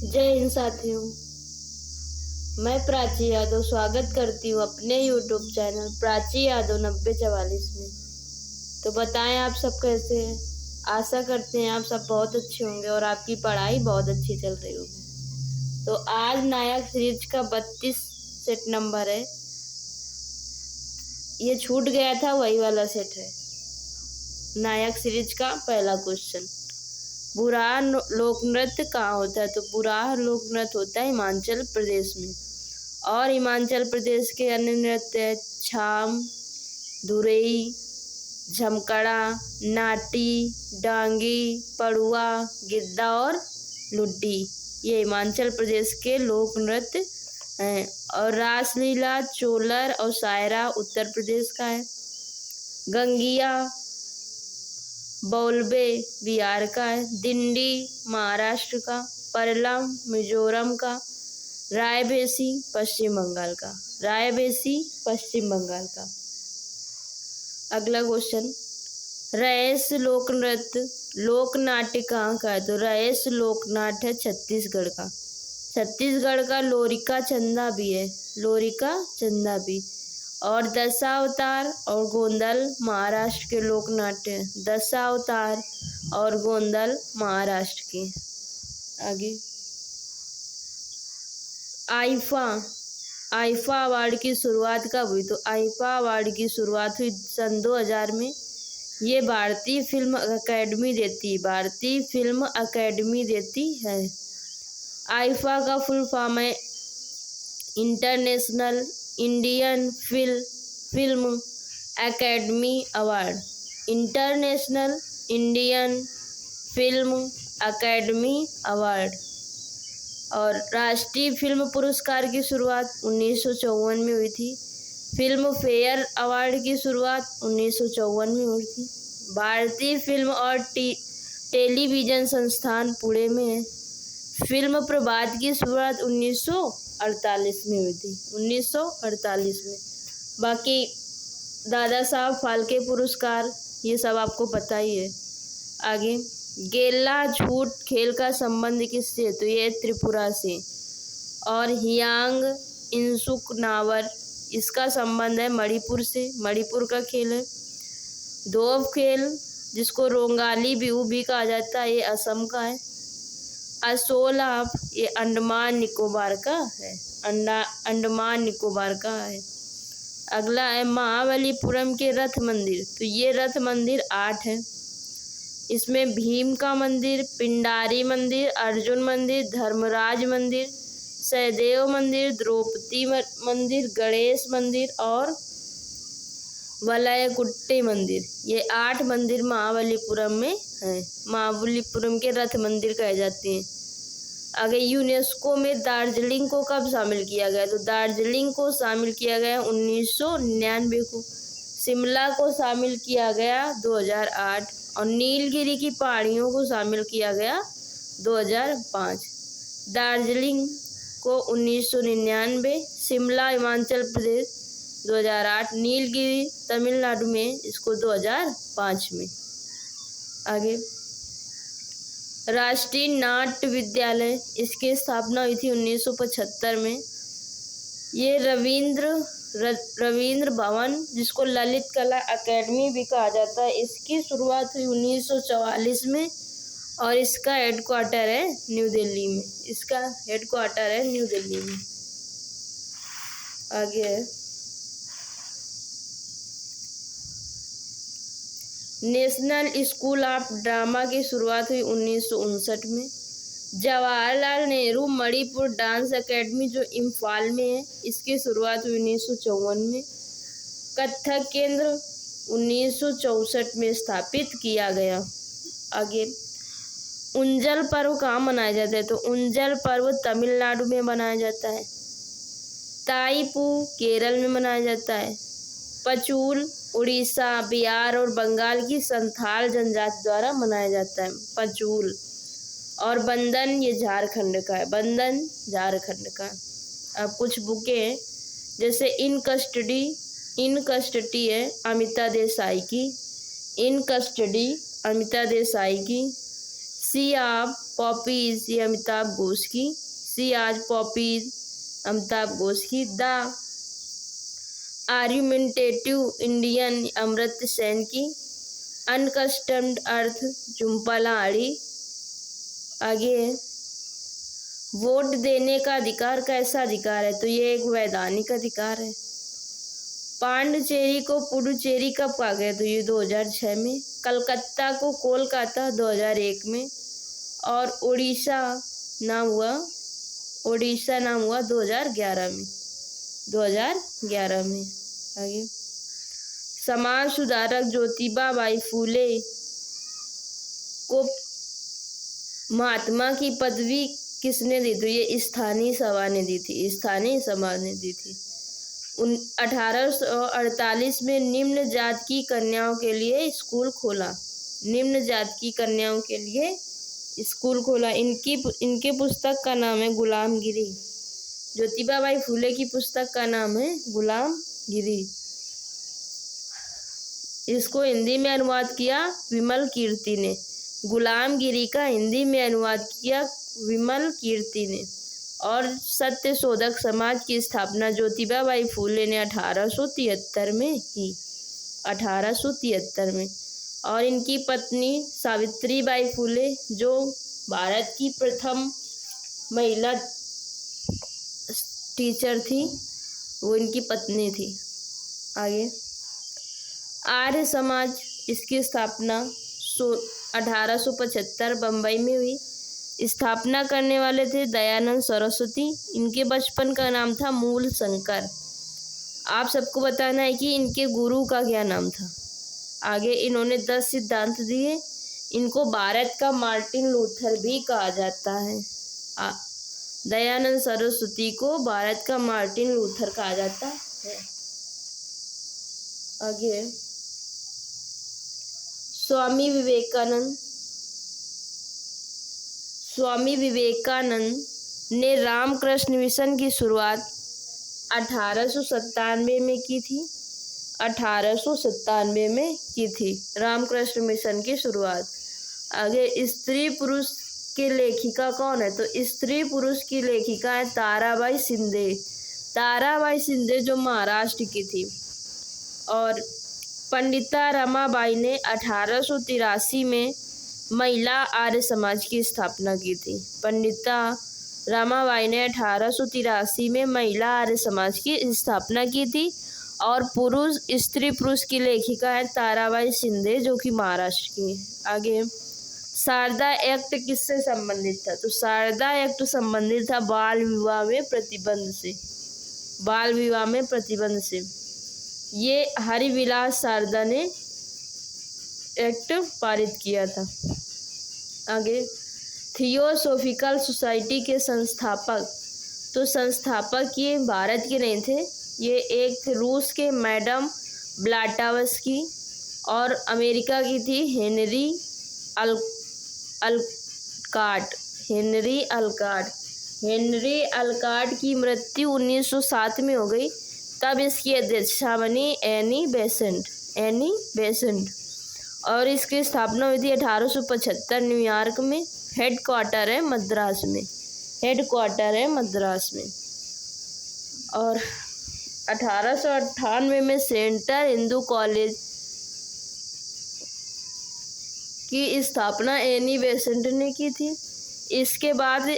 जय हिंद साथियों, मैं प्राची यादव स्वागत करती हूँ अपने यूट्यूब चैनल प्राची यादव 9044 में। तो बताएं आप सब कैसे हैं। आशा करते हैं आप सब बहुत अच्छे होंगे और आपकी पढ़ाई बहुत अच्छी चल रही होगी। तो आज नायक सीरीज का 32 सेट नंबर है। ये छूट गया था, वही वाला सेट है। नायक सीरीज का पहला क्वेश्चन, बुराह लोक नृत्य कहाँ होता है। तो बुराह लोक नृत्य होता है हिमाचल प्रदेश में। और हिमाचल प्रदेश के अन्य नृत्य है छाम, धुरई, झमकड़ा, नाटी, डांगी, पड़ुआ, गिद्दा और लुड्डी। ये हिमाचल प्रदेश के लोक नृत्य हैं। और रासलीला, चोलर और सायरा उत्तर प्रदेश का है। गंगिया, बौलबे बिहार का है। दिंडी महाराष्ट्र का। परला मिजोरम का। रायबेसी पश्चिम बंगाल का। रायबेसी पश्चिम बंगाल का। अगला क्वेश्चन, रयस लोक नृत्य लोक नाट्य कहाँ का है। तो रयस लोक नाट्य है छत्तीसगढ़ का। छत्तीसगढ़ का लोरिका चंदा भी है। लोरिका चंदा भी। और दशावतार और गोंदल महाराष्ट्र के लोक नाट्य हैं। दशावतार और गोंदल महाराष्ट्र के। आगे, आईफा अवार्ड की शुरुआत कब हुई। तो आईफा अवार्ड की शुरुआत हुई सन 2000 में। ये भारतीय फिल्म अकेडमी देती है। आईफा का फुल फॉर्म है international Indian film academy award. International Indian film academy award. और राष्ट्रीय फिल्म पुरस्कार की शुरुआत 1954 में हुई थी। फिल्म फेयर अवार्ड की शुरुआत 1954 में हुई थी। भारतीय फिल्म और टेलीविज़न संस्थान पुणे में है। फिल्म प्रभात की शुरुआत 1948 में हुई थी। 1948 में। बाकी दादा साहब फाल्के पुरस्कार ये सब आपको पता ही है। आगे, गेला झूठ खेल का संबंध किससे। तो ये त्रिपुरा से। और हियांग इंसुक नावर इसका संबंध है मणिपुर से। मणिपुर का खेल है। दोव खेल जिसको रोंगाली बिहू भी कहा जाता है, ये असम का है। असोलाप ये अंडमान निकोबार का है। अंडमान निकोबार का है। अगला है महाबलीपुरम के रथ मंदिर। तो ये रथ मंदिर 8 है। इसमें भीम का मंदिर, पिंडारी मंदिर, अर्जुन मंदिर, धर्मराज मंदिर, सहदेव मंदिर, द्रौपदी मंदिर, गणेश मंदिर और वलयकुट्टी मंदिर। ये 8 मंदिर महाबलीपुरम में हैं। महाबलीपुरम के रथ मंदिर कहे जाते हैं। आगे, यूनेस्को में दार्जिलिंग को कब शामिल किया गया। तो दार्जिलिंग को शामिल किया गया 1999 को। शिमला को शामिल किया गया 2008 और नीलगिरी की पहाड़ियों को शामिल किया गया 2005। दार्जिलिंग को 1999, शिमला हिमाचल प्रदेश 2008, नीलगिरी तमिलनाडु में इसको 2005 में। आगे, राष्ट्रीय नाट्य विद्यालय इसकी स्थापना हुई थी 1975 में। ये रविंद्र भवन जिसको ललित कला अकेडमी भी कहा जाता है, इसकी शुरुआत हुई 1944 में और इसका हेडक्वार्टर है न्यू दिल्ली में। इसका हेडक्वार्टर है न्यू दिल्ली में। आगे है नेशनल स्कूल ऑफ ड्रामा की शुरुआत हुई 1959 में। जवाहरलाल नेहरू मणिपुर डांस एकेडमी जो इम्फाल में है, इसकी शुरुआत हुई 1954 में। कथक केंद्र 1964 में स्थापित किया गया। आगे, उंजल पर्व कहाँ मनाया जाता है। तो उंजल पर्व तमिलनाडु में मनाया जाता है। ताईपू केरल में मनाया जाता है। पचूल उड़ीसा, बिहार और बंगाल की संथाल जनजाति द्वारा मनाया जाता है। पचूल। और बंधन ये झारखंड का है। बंधन झारखंड का। अब कुछ बुकें हैं जैसे इन कस्टडी है अमिता देसाई की। इन कस्टडी अमिता देसाई की। सी ऑफ पॉपीज ये अमिताभ घोष की, सी आज पॉपीज अमिताभ घोष की, the argumentative Indian Amartya Sen की, अनकस्टम्ड अर्थ झुम्पा लाहिड़ी। आगे वोट देने का अधिकार कैसा अधिकार है, तो ये एक वैधानिक अधिकार है। पांडिचेरी को पुडुचेरी कब कहा गया, तो ये 2006 में। कलकत्ता को कोलकाता 2001 में। और उड़ीसा नाम हुआ 2011 में। 2011 में। आगे समाज सुधारक ज्योतिबा बाई फूले को महात्मा की पदवी किसने दी, तो ये स्थानीय सभा ने दी थी। स्थानीय सभा ने दी थी। 1848 में निम्न जात की कन्याओं के लिए स्कूल खोला। निम्न जात की कन्याओं के लिए स्कूल खोला। इनके पुस्तक का नाम है गुलामगिरी। ज्योतिबा बाई फूले की पुस्तक का नाम है गुलामगिरी। इसको हिंदी में अनुवाद किया विमल कीर्ति ने। गुलामगिरी का हिंदी में अनुवाद किया विमल कीर्ति ने। और सत्य शोधक समाज की स्थापना ज्योतिबा बाई फूले ने 1873 में की। 1873 में। और इनकी पत्नी सावित्री बाई फूले जो भारत की प्रथम महिला टीचर थी, वो इनकी पत्नी थी। आगे आर्य समाज, इसकी स्थापना 1875 बम्बई में हुई। स्थापना करने वाले थे दयानंद सरस्वती। इनके बचपन का नाम था मूल शंकर। आप सबको बताना है कि इनके गुरु का क्या नाम था। आगे इन्होंने 10 सिद्धांत दिए। इनको भारत का मार्टिन लूथर भी कहा जाता है। दयानंद सरस्वती को भारत का मार्टिन लूथर कहा जाता है। आगे स्वामी विवेकानंद ने रामकृष्ण मिशन की शुरुआत 1897 में की थी। 1897 में की थी रामकृष्ण मिशन की शुरुआत। आगे स्त्री पुरुष की लेखिका कौन है, तो स्त्री पुरुष की लेखिका है ताराबाई शिंदे। ताराबाई शिंदे जो महाराष्ट्र की थी। और पंडिता रमाबाई ने 1883 में महिला आर्य समाज की स्थापना की थी। पंडिता रमाबाई ने 1883 में महिला आर्य समाज की स्थापना की थी। और स्त्री पुरुष की लेखिका है ताराबाई शिंदे जो कि महाराष्ट्र की है। आगे शारदा एक्ट किससे संबंधित था, तो शारदा एक्ट संबंधित था बाल विवाह में प्रतिबंध से। बाल विवाह में प्रतिबंध से ये हरिविलास शारदा ने एक्ट पारित किया था। आगे थियोसोफिकल सोसाइटी के संस्थापक, तो संस्थापक ये भारत के नहीं थे, ये एक रूस के मैडम ब्लाटावस्की और अमेरिका की थी हेनरी अलकाट। हेनरी अलकाट की मृत्यु 1907 में हो गई। तब इसकी अध्यक्षा बनी एनी बेसेंट। और इसकी स्थापना हुई थी 1875 न्यूयॉर्क में। हेडक्वार्टर है मद्रास में। और 1898 में सेंट्रल हिंदू कॉलेज की स्थापना एनी बेसेंट ने की थी। इसके बाद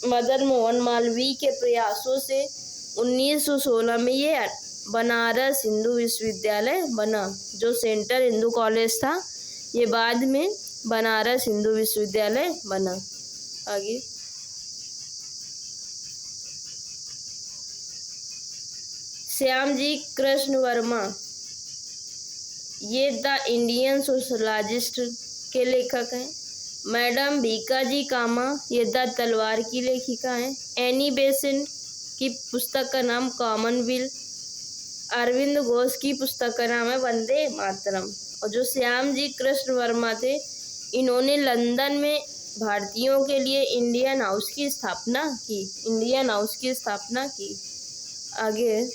मदन मोहन मालवीय के प्रयासों से 1916 में ये बनारस हिंदू विश्वविद्यालय बना। जो सेंट्रल हिंदू कॉलेज था ये बाद में बनारस हिंदू विश्वविद्यालय बना। आगे श्यामजी कृष्ण वर्मा ये द इंडियन सोशलॉजिस्ट के लेखक हैं। मैडम भीकाजी कामा ये द तलवार की लेखिका हैं। एनी बेसेंट की पुस्तक का नाम कॉमनवेल्थ। अरविंद घोष की पुस्तक का नाम है वंदे मातरम। और जो श्यामजी कृष्ण वर्मा थे इन्होंने लंदन में भारतीयों के लिए इंडियन हाउस की स्थापना की। आगे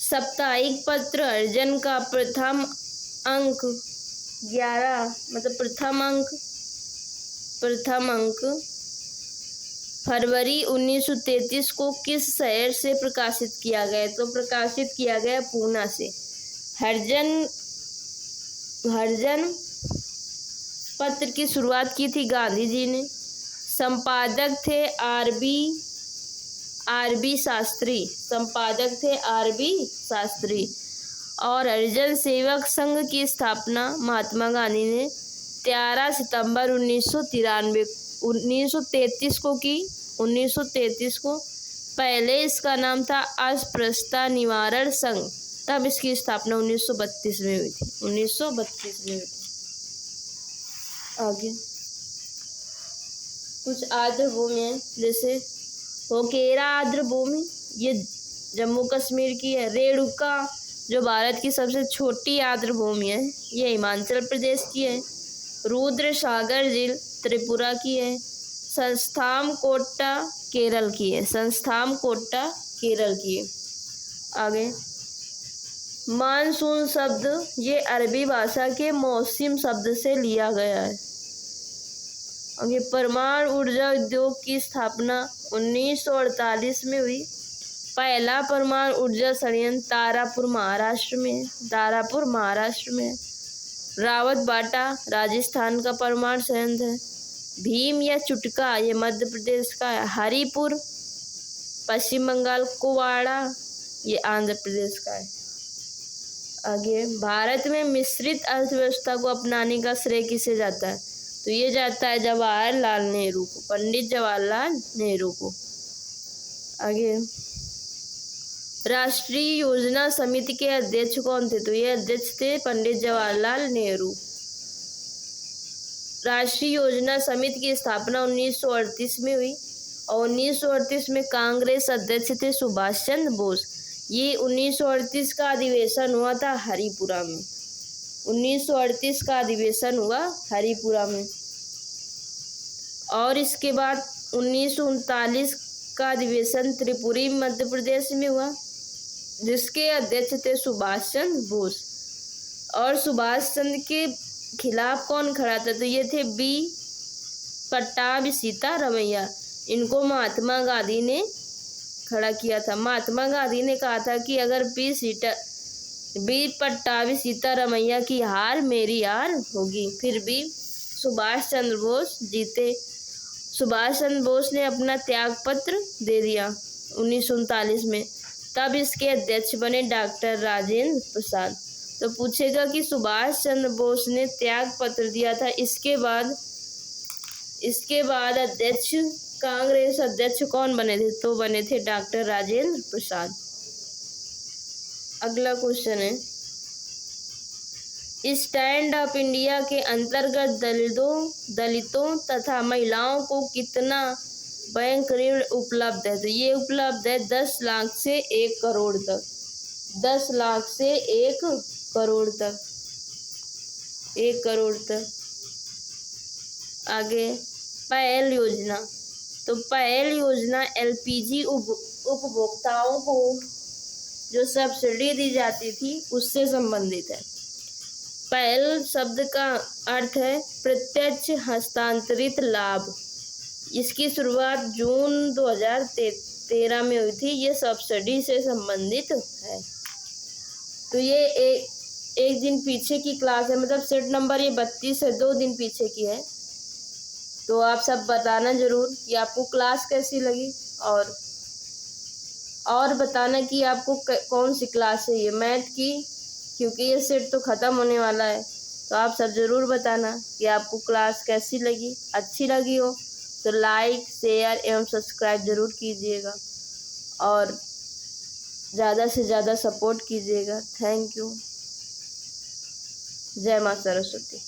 साप्ताहिक पत्र हरिजन का प्रथम अंक प्रथम अंक फरवरी 1933 को किस शहर से प्रकाशित किया गया? तो प्रकाशित किया गया पूना से। हरिजन पत्र की शुरुआत की थी गांधी जी ने। संपादक थे आर बी शास्त्री। संपादक थे आर.बी. शास्त्री। और हरिजन सेवक संघ की स्थापना महात्मा गांधी ने 13 सितंबर 1933 को की। 1933 को। पहले इसका नाम था अस्पृश्यता निवारण संघ। तब इसकी स्थापना 1932 में हुई थी। 1932 में हुई थी। आगे कुछ आर्द्र भूमि है, जैसे होकेरा आर्द्र भूमि, ये जम्मू कश्मीर की है। रेणुका जो भारत की सबसे छोटी आर्द्र भूमि है, ये हिमाचल प्रदेश की है। रुद्र सागर झील त्रिपुरा की है। संस्थाम कोट्टा केरल की है। संस्थाम कोट्टा केरल की है। आगे मानसून शब्द ये अरबी भाषा के मौसम शब्द से लिया गया है। आगे परमाणु ऊर्जा उद्योग की स्थापना 1948 में हुई। पहला परमाणु ऊर्जा संयंत्र तारापुर महाराष्ट्र में। तारापुर महाराष्ट्र में। रावतबाटा राजस्थान का परमाणु संयंत्र है। भीम या चुटका ये मध्य प्रदेश का है। हरिपुर पश्चिम बंगाल। कुवाड़ा ये आंध्र प्रदेश का है। आगे भारत में मिश्रित अर्थव्यवस्था को अपनाने का श्रेय किसे जाता है? तो ये जाता है जवाहरलाल नेहरू को। पंडित जवाहरलाल नेहरू को। आगे राष्ट्रीय योजना समिति के अध्यक्ष कौन थे? तो ये अध्यक्ष थे पंडित जवाहरलाल नेहरू। राष्ट्रीय योजना समिति की स्थापना 1938 में हुई और 1938 में कांग्रेस अध्यक्ष थे सुभाष चंद्र बोस। ये 1938 का अधिवेशन हुआ था हरिपुरा में। 1938 का अधिवेशन हुआ हरिपुरा में। और इसके बाद 1939 का अधिवेशन त्रिपुरी मध्य प्रदेश में हुआ, जिसके अध्यक्ष थे सुभाष चंद्र बोस। और सुभाष चंद्र के खिलाफ कौन खड़ा था? तो ये थे बी पट्टाभी सीतारमैया। इनको महात्मा गांधी ने खड़ा किया था। महात्मा गांधी ने कहा था कि अगर बी पट्टाभी सीतारमैया की हार मेरी हार होगी। फिर भी सुभाष चंद्र बोस जीते। सुभाष चंद्र बोस ने अपना त्याग पत्र दे दिया 1939 में। तब इसके अध्यक्ष बने डॉक्टर राजेंद्र प्रसाद। तो पूछेगा कि सुभाष चंद्र बोस ने त्याग पत्र दिया था, इसके बाद अध्यक्ष कांग्रेस अध्यक्ष कौन बने थे? तो बने थे डॉक्टर राजेंद्र प्रसाद। अगला क्वेश्चन है, स्टैंड अप इंडिया के अंतर्गत दलितों तथा महिलाओं को कितना बैंक ऋण उपलब्ध है? तो ये उपलब्ध है 10 लाख से 1 करोड़ तक। 10 लाख से 1 करोड़ तक। 1 करोड़ तक। आगे पहल योजना। तो पहल योजना एलपीजी उपभोक्ताओं को जो सब्सिडी दी जाती थी उससे संबंधित है। पहल शब्द का अर्थ है प्रत्यक्ष हस्तांतरित लाभ। इसकी शुरुआत जून 2013 में हुई थी। ये सब्सिडी से संबंधित है। तो ये एक दिन पीछे की क्लास है, मतलब सेट नंबर ये 32 है, 2 दिन पीछे की है। तो आप सब बताना जरूर कि आपको क्लास कैसी लगी, और बताना कि आपको कौन सी क्लास है ये मैथ की, क्योंकि ये सेट तो ख़त्म होने वाला है। तो आप सब ज़रूर बताना कि आपको क्लास कैसी लगी। अच्छी लगी हो तो लाइक, शेयर एवं सब्सक्राइब ज़रूर कीजिएगा और ज़्यादा से ज़्यादा सपोर्ट कीजिएगा। Thank you. जय माँ सरस्वती।